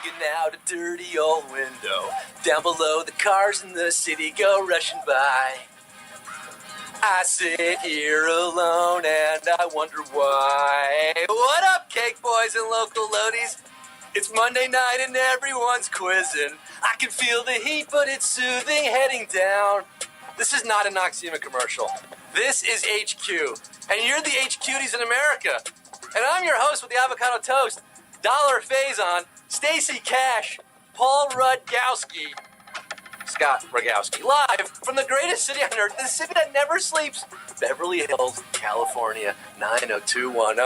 Looking out a dirty old window. Down below, the cars in the city go rushing by. I sit here alone and I wonder why. What up, cake boys and local loadies? It's Monday night and everyone's quizzing. I can feel the heat, but it's soothing heading down. This is not an Noxema commercial. This is HQ, and you're the HQties in America. And I'm your host with the avocado toast, Dollar Faison, Stacy Cash, Paul Rogowsky, Scott Rogowsky, live from the greatest city on earth, the city that never sleeps, Beverly Hills, California, 90210.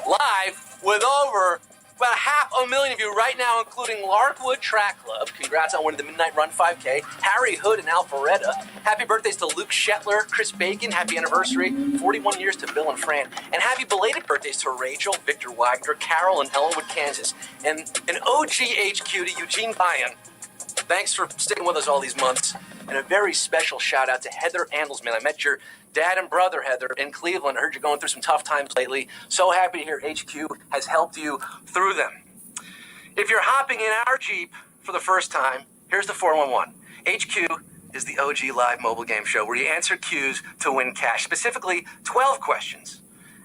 Live with over about 500,000 of you right now, including Larkwood Track Club. Congrats on winning the Midnight Run 5K. Harry Hood and Alpharetta. Happy birthdays to Luke Shetler, Chris Bacon. Happy anniversary. 41 years to Bill and Fran. And happy belated birthdays to Rachel, Victor Wagner, Carol in Ellenwood, Kansas. And an OGHQ to Eugene Bayan. Thanks for sticking with us all these months. And a very special shout out to Heather Andelsman. I met your dad and brother, Heather, in Cleveland. I heard you're going through some tough times lately. So happy to hear HQ has helped you through them. If you're hopping in our Jeep for the first time, here's the 411. HQ is the OG live mobile game show where you answer cues to win cash. Specifically, 12 questions.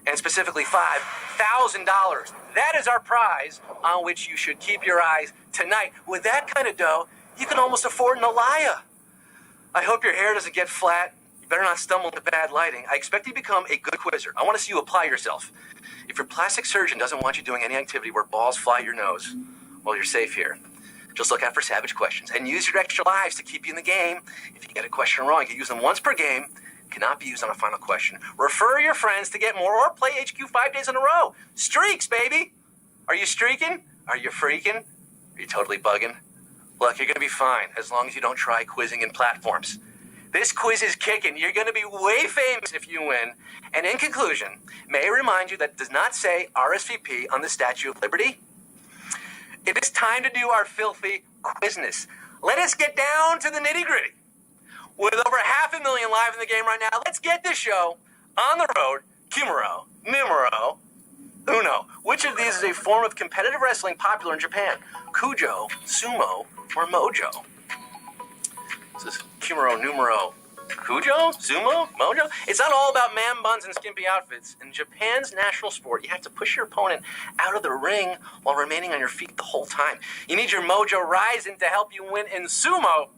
And specifically, $5,000. That is our prize on which you should keep your eyes tonight. With that kind of dough, you can almost afford an Alaya. I hope your hair doesn't get flat. You better not stumble into bad lighting. I expect you to become a good quizzer. I want to see you apply yourself. If your plastic surgeon doesn't want you doing any activity where balls fly your nose, well, you're safe here. Just look out for savage questions and use your extra lives to keep you in the game. If you get a question wrong, you can use them once per game. Cannot be used on a final question. Refer your friends to get more or play HQ 5 days in a row. Streaks, baby. Are you streaking? Are you freaking? Are you totally bugging? Look, you're going to be fine as long as you don't try quizzing in platforms. This quiz is kicking. You're going to be way famous if you win. And in conclusion, may I remind you that it does not say RSVP on the Statue of Liberty. It is time to do our filthy quizness. Let us get down to the nitty-gritty. With over 500,000 live in the game right now, let's get this show on the road. Kimuro, numero uno. Which of these is a form of competitive wrestling popular in Japan? Kujo, sumo, or mojo? This is Kimuro, numero Kujo, sumo, mojo? It's not all about man buns and skimpy outfits. In Japan's national sport, you have to push your opponent out of the ring while remaining on your feet the whole time. You need your mojo rising to help you win in sumo.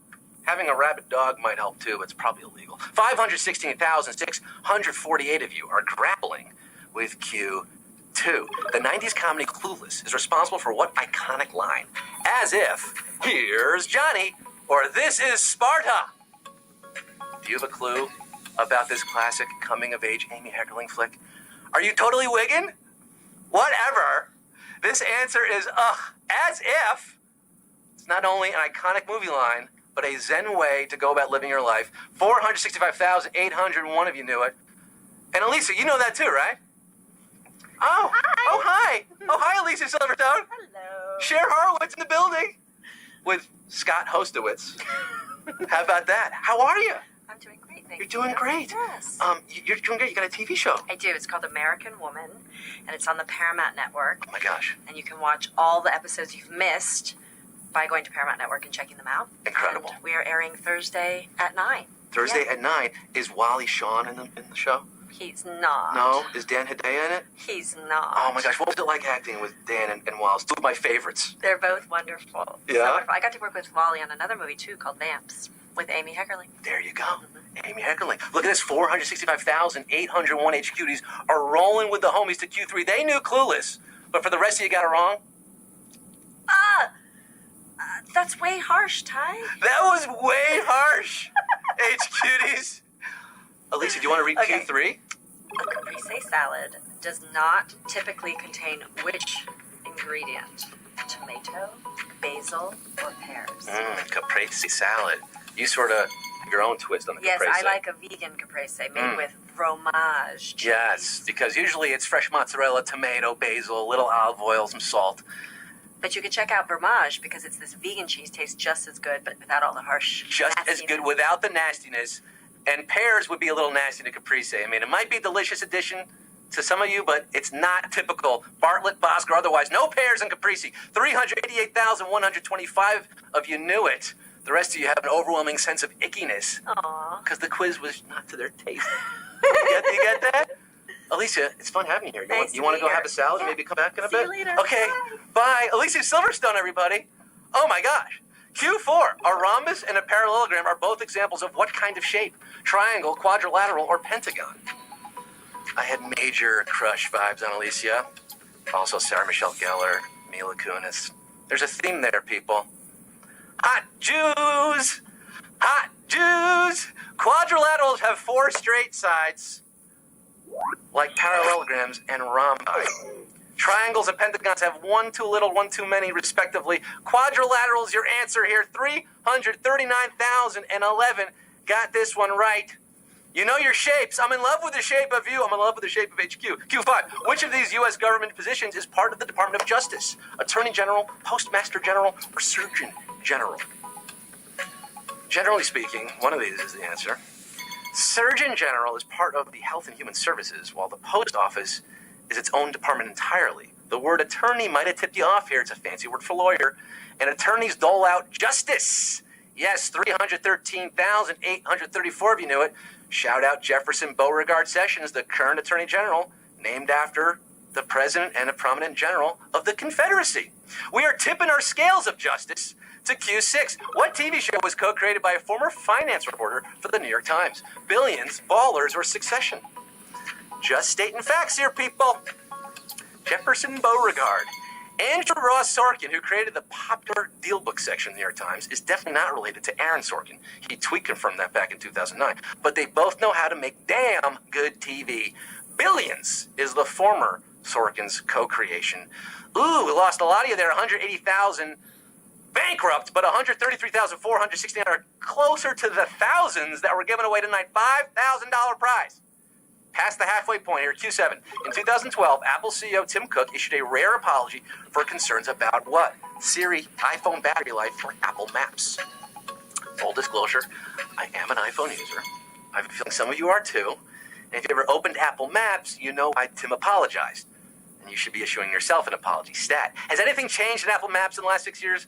Having a rabid dog might help too, but it's probably illegal. 516,648 of you are grappling with Q2. The 90s comedy Clueless is responsible for what iconic line? As if, here's Johnny, or this is Sparta. Do you have a clue about this classic coming-of-age Amy Heckerling flick? Are you totally wiggin'? Whatever. This answer is, as if. It's not only an iconic movie line, but a zen way to go about living your life. 465,801 of you knew it. And Alicia, you know that too, right? Oh, hi. Oh, hi. Oh, hi, Alicia Silverstone. Hello. Cher Horowitz in the building with Scott Hostowitz. How about that? How are you? I'm doing great, thank you. You're doing great. Yes. You're doing great. You got a TV show. I do. It's called American Woman, and it's on the Paramount Network. Oh, my gosh. And you can watch all the episodes you've missed by going to Paramount Network and checking them out. Incredible. And we are airing Thursday at 9. Thursday at 9. Is Wally Shawn in the show? He's not. No? Is Dan Hedaya in it? He's not. Oh, my gosh. What was it like acting with Dan and Wally? Two of my favorites. They're both wonderful. Yeah? So wonderful. I got to work with Wally on another movie, too, called Vamps, with Amy Heckerling. There you go. Amy Heckerling. Look at this. 465,801 HQTs are rolling with the homies to Q3. They knew Clueless, but for the rest of you got it wrong? That's way harsh, Ty. That was way harsh, HQTs. Alicia, do you want to read Q3? A caprese salad does not typically contain which ingredient? Tomato, basil, or pears? Caprese salad. You sort of have your own twist on the Yes, caprese. I like a vegan caprese made with fromage cheese. Yes, because usually it's fresh mozzarella, tomato, basil, a little olive oil, some salt. But you can check out fromage because it's this vegan cheese, tastes just as good, but without all the harsh Just nastiness. as good without the nastiness. And pears would be a little nasty to caprese. I mean, it might be a delicious addition to some of you, but it's not typical. Bartlett, Bosker, otherwise, no pairs in caprese. 388,125 of you knew it. The rest of you have an overwhelming sense of ickiness. Aww. Because the quiz was not to their taste. You get that? Alicia, it's fun having you here. You want to go have a salad and maybe come back in a bit? See you later. Okay, bye. Alicia Silverstone, everybody. Oh my gosh. Q4, a rhombus and a parallelogram are both examples of what kind of shape? Triangle, quadrilateral, or pentagon? I had major crush vibes on Alicia. Also Sarah Michelle Gellar, Mila Kunis. There's a theme there, people. Hot Jews! Hot Jews! Quadrilaterals have 4 straight sides, like parallelograms and rhombi. Triangles and pentagons have 1 too little, 1 too many, respectively. Quadrilaterals, your answer here, 339,011. Got this one right. You know your shapes. I'm in love with the shape of you. I'm in love with the shape of HQ. Q5. Which of these U.S. government positions is part of the Department of Justice? Attorney General, Postmaster General, or Surgeon General? Generally speaking, one of these is the answer. Surgeon General is part of the Health and Human Services, while the Post Office is its own department entirely. The word attorney might have tipped you off here. It's a fancy word for lawyer. And attorneys dole out justice. Yes, 313,834 of you knew it. Shout out Jefferson Beauregard Sessions, the current Attorney General, named after the President and a prominent general of the Confederacy. We are tipping our scales of justice to Q6. What TV show was co-created by a former finance reporter for the New York Times? Billions, Ballers, or Succession? Just stating facts here, people. Jefferson Beauregard. Andrew Ross Sorkin, who created the popular Dealbook section of the New York Times, is definitely not related to Aaron Sorkin. He tweet confirmed that back in 2009. But they both know how to make damn good TV. Billions is the former Sorkin's co-creation. Ooh, we lost a lot of you there. 180,000 bankrupt, but 133,469 are closer to the thousands that were given away tonight. $5,000 prize. Past the halfway point here, Q7. In 2012, Apple CEO Tim Cook issued a rare apology for concerns about what? Siri, iPhone battery life, or Apple Maps. Full disclosure, I am an iPhone user. I have a feeling some of you are too. And if you ever opened Apple Maps, you know why Tim apologized. And you should be issuing yourself an apology. Stat. Has anything changed in Apple Maps in the last 6 years?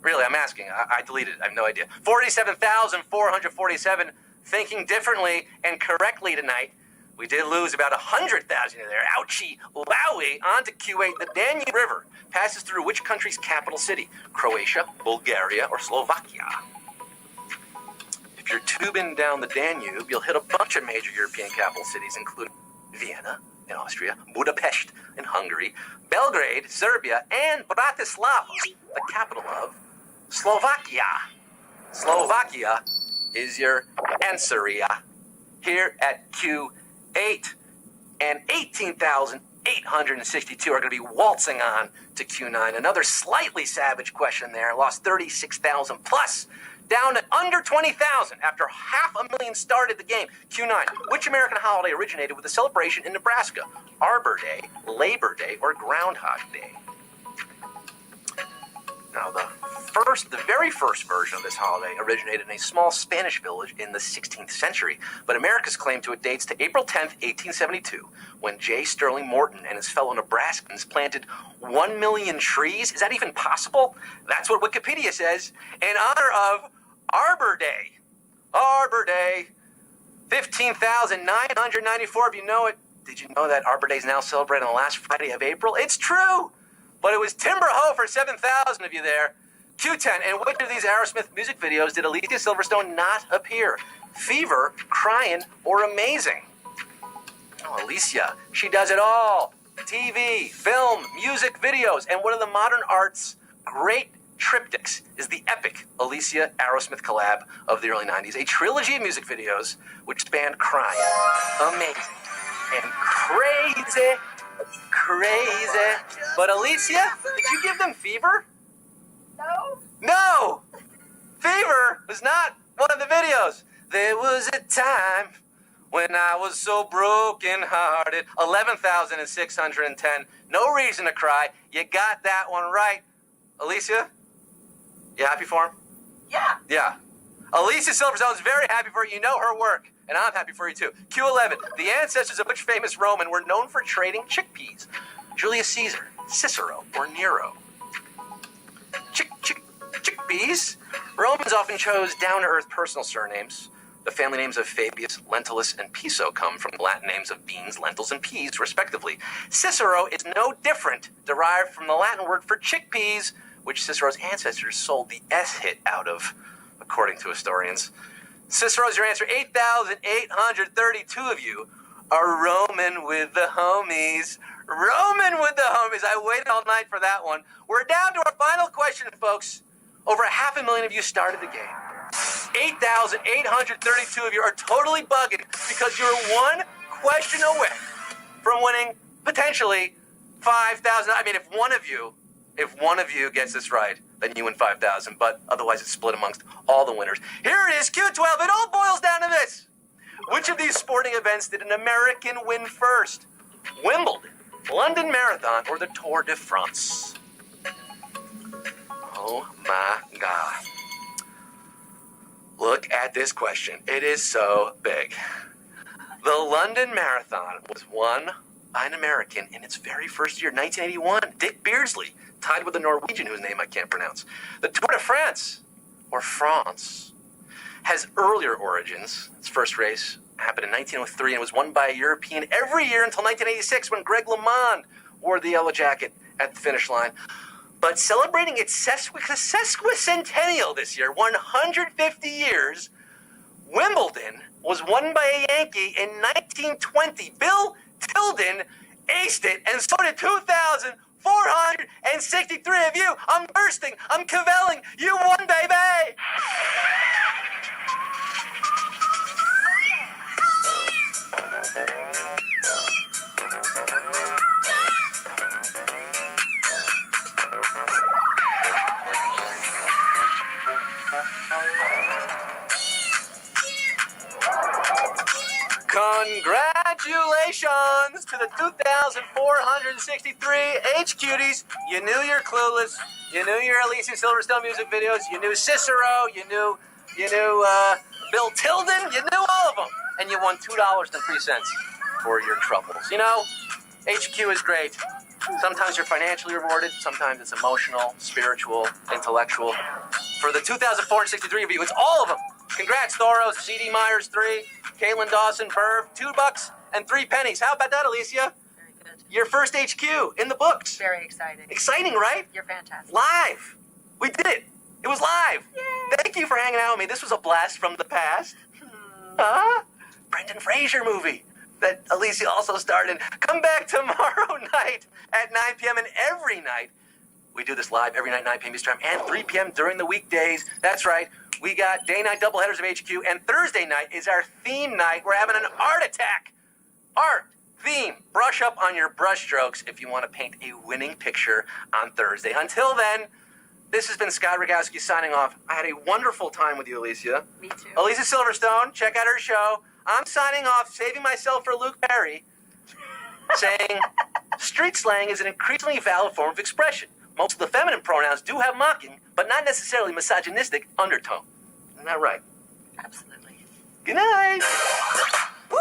Really, I'm asking. I deleted it. I have no idea. 47,447 thinking differently and correctly tonight. We did lose about 100,000 in there. Ouchie, wowie. On to Q8. The Danube River passes through which country's capital city? Croatia, Bulgaria, or Slovakia? If you're tubing down the Danube, you'll hit a bunch of major European capital cities, including Vienna in Austria, Budapest in Hungary, Belgrade, Serbia, and Bratislava, the capital of Slovakia. Slovakia is your answer here at Q8, and 18,862 are going to be waltzing on to Q9. Another slightly savage question there. Lost 36,000 plus, down to under 20,000 after 500,000 started the game. Q9. Which American holiday originated with a celebration in Nebraska? Arbor Day, Labor Day, or Groundhog Day? Now, the very first version of this holiday originated in a small Spanish village in the 16th century, but America's claim to it dates to April 10th, 1872, when J. Sterling Morton and his fellow Nebraskans planted 1 million trees. Is that even possible? That's what Wikipedia says. In honor of Arbor Day. Arbor Day. 15,994 of you know it. Did you know that Arbor Day is now celebrated on the last Friday of April? It's true! But it was Timber Ho for 7,000 of you there. Q10, in which of these Aerosmith music videos did Alicia Silverstone not appear? Fever, Crying, or Amazing? Oh, Alicia, she does it all. TV, film, music videos, and one of the modern art's great triptychs is the epic Alicia Aerosmith collab of the early 90s. A trilogy of music videos which spanned Crying, Amazing, and Crazy. Crazy. But Alicia, did you give them Fever? No. No! Fever was not one of the videos. There was a time when I was so broken-hearted. 11,610. No reason to cry. You got that one right. Alicia, you happy for him? Yeah. Yeah. Alicia Silverstone is very happy for it. You know her work. And I'm happy for you too. Q11. The ancestors of which famous Roman were known for trading chickpeas? Julius Caesar, Cicero, or Nero? Chickpeas? Romans often chose down-to-earth personal surnames. The family names of Fabius, Lentulus, and Piso come from the Latin names of beans, lentils, and peas, respectively. Cicero is no different, derived from the Latin word for chickpeas, which Cicero's ancestors sold the S-hit out of, according to historians. Cicero's your answer. 8,832 of you are Roman with the homies. Roman with the homies. I waited all night for that one. We're down to our final question, folks. Over 500,000 of you started the game. 8,832 of you are totally bugging because you're one question away from winning potentially 5,000. I mean, if one of you gets this right, then you win 5,000. But otherwise, it's split amongst all the winners. Here it is, Q12. It all boils down to this: which of these sporting events did an American win first? Wimbledon, London Marathon, or the Tour de France? Oh my God. Look at this question. It is so big. The London Marathon was won by an American in its very first year, 1981. Dick Beardsley, tied with a Norwegian whose name I can't pronounce. The Tour de France, or France, has earlier origins. Its first race happened in 1903 and was won by a European every year until 1986 when Greg LeMond wore the yellow jacket at the finish line. But celebrating its sesquicentennial this year, 150 years, Wimbledon was won by a Yankee in 1920. Bill Tilden aced it, and so did 2,463 of you. I'm bursting. I'm cavelling. You won, baby! Congratulations to the 2,463 H-Cuties. You knew your Clueless. You knew your Alicia Silverstone music videos. You knew Cicero. You knew Bill Tilden. You knew all of them. And you won $2.03 for your troubles. You know, HQ is great. Sometimes you're financially rewarded. Sometimes it's emotional, spiritual, intellectual. For the 2,463 of you, it's all of them. Congrats, Thoros, C.D. Myers, 3, Caitlin Dawson, Burv, $2 and 3 pennies. How about that, Alicia? Very good. Your first HQ in the books. Very exciting. Exciting, right? You're fantastic. Live. We did it. It was live. Yay. Thank you for hanging out with me. This was a blast from the past. Brendan Fraser movie that Alicia also starred in. Come back tomorrow night at 9 p.m. and every night. We do this live every night, 9 p.m. Eastern Time, and 3 p.m. during the weekdays. That's right. We got day-night doubleheaders of HQ, and Thursday night is our theme night. We're having an art attack. Art, theme. Brush up on your brush strokes if you want to paint a winning picture on Thursday. Until then, this has been Scott Rogowsky signing off. I had a wonderful time with you, Alicia. Me too. Alicia Silverstone, check out her show. I'm signing off, saving myself for Luke Perry, saying street slang is an increasingly valid form of expression. Most of the feminine pronouns do have mocking, but not necessarily misogynistic undertone. Isn't that right? Absolutely. Good night. Woo!